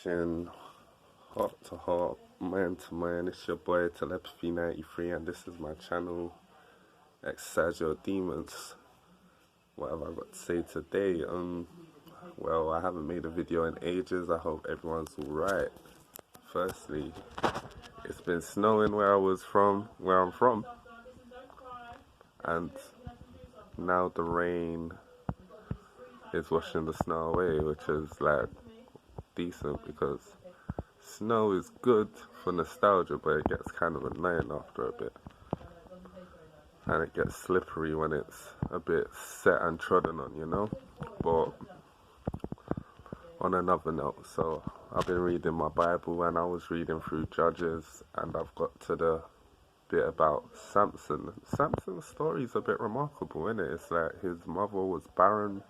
watching Heart to Heart, Mind to Mind. It's your boy Telepathy 93, and this is my channel, Exagio Demons. What have I got to say today? Well, I haven't made a video in ages. I hope everyone's alright. Firstly, it's been snowing where I'm from, and now the rain is washing the snow away, which is like decent because snow is good for nostalgia, but it gets kind of annoying after a bit, and it gets slippery when it's a bit set and trodden on, you know. But on another note, so I've been reading my Bible, and I was reading through Judges, and I've got to the bit about Samson. Samson's story is a bit remarkable, isn't it? It's like his mother was barren,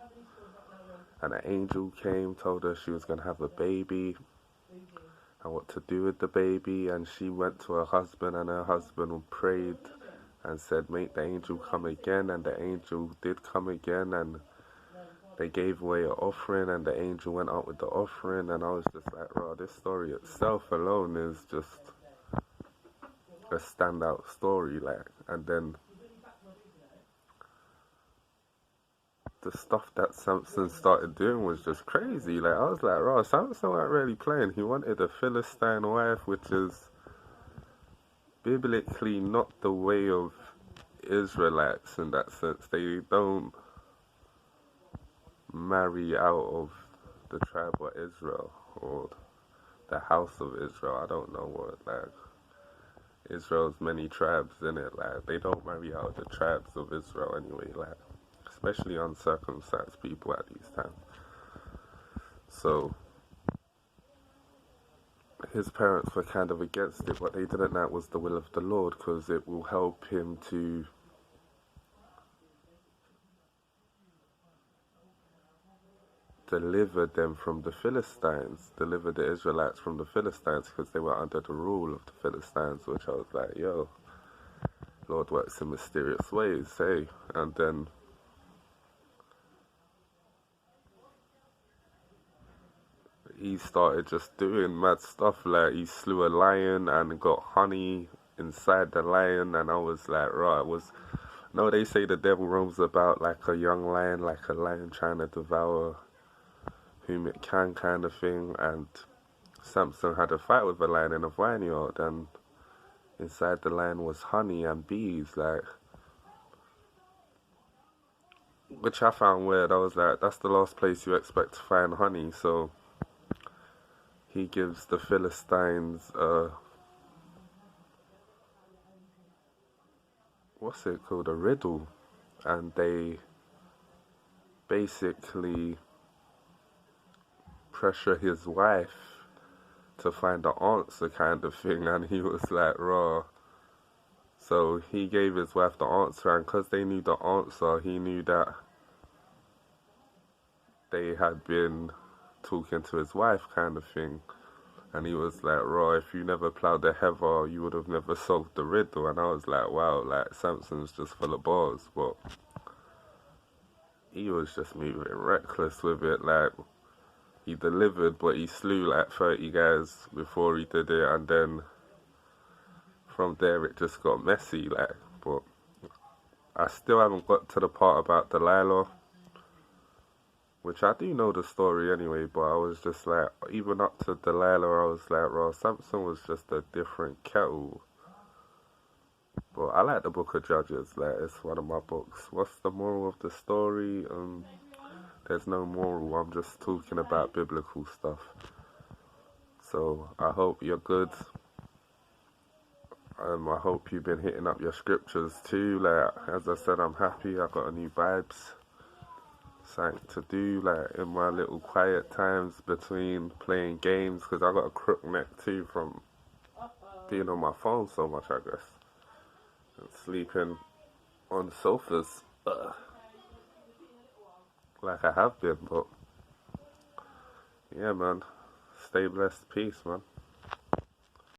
and an angel came, told her she was going to have a baby and what to do with the baby, and she went to her husband, and her husband prayed and said, make the angel come again, and the angel did come again, and they gave away an offering, and the angel went out with the offering, and I was just like, wow, this story itself alone is just a standout story, like. And then the stuff that Samson started doing was just crazy. Like, I was like, wow, Samson wasn't really playing. He wanted a Philistine wife, which is biblically not the way of Israelites in that sense. They don't marry out of the tribe of Israel or the house of Israel. I don't know what, like, Israel's many tribes in it. Like, they don't marry out of the tribes of Israel anyway, like, especially uncircumcised people at these times. So his parents were kind of against it. What they didn't know was the will of the Lord, because it will help him to deliver them from the Philistines, deliver the Israelites from the Philistines, because they were under the rule of the Philistines, which I was like, yo, Lord works in mysterious ways, hey. And then he started just doing mad stuff, like he slew a lion and got honey inside the lion, and I was like, right, no, they say the devil roams about like a young lion, like a lion trying to devour whom it can, kind of thing. And Samson had a fight with a lion in a vineyard, and inside the lion was honey and bees, like, which I found weird. I was like, that's the last place you expect to find honey. So he gives the Philistines what's it called, a riddle, and they basically pressure his wife to find the answer, kind of thing. And he was like, raw. So he gave his wife the answer, and because they knew the answer, he knew that they had been talking to his wife, kind of thing. And he was like, raw, if you never plowed the heather, you would have never solved the riddle. And I was like, wow, like, Samson's just full of bars. But he was just moving reckless with it. Like, he delivered, but he slew like 30 guys before he did it, and then from there it just got messy, like. But I still haven't got to the part about Delilah, which I do know the story anyway, but I was just like, even up to Delilah, I was like, well, Samson was just a different kettle. But I like the book of Judges, like, it's one of my books. What's the moral of the story? There's no moral, I'm just talking about biblical stuff. So I hope you're good. I hope you've been hitting up your scriptures too. Like, as I said, I'm happy. I got a new vibes, something to do, like, in my little quiet times between playing games, because I got a crook neck too from being on my phone so much, I guess, and sleeping on sofas. Like I have been. But yeah, man, stay blessed, peace, man.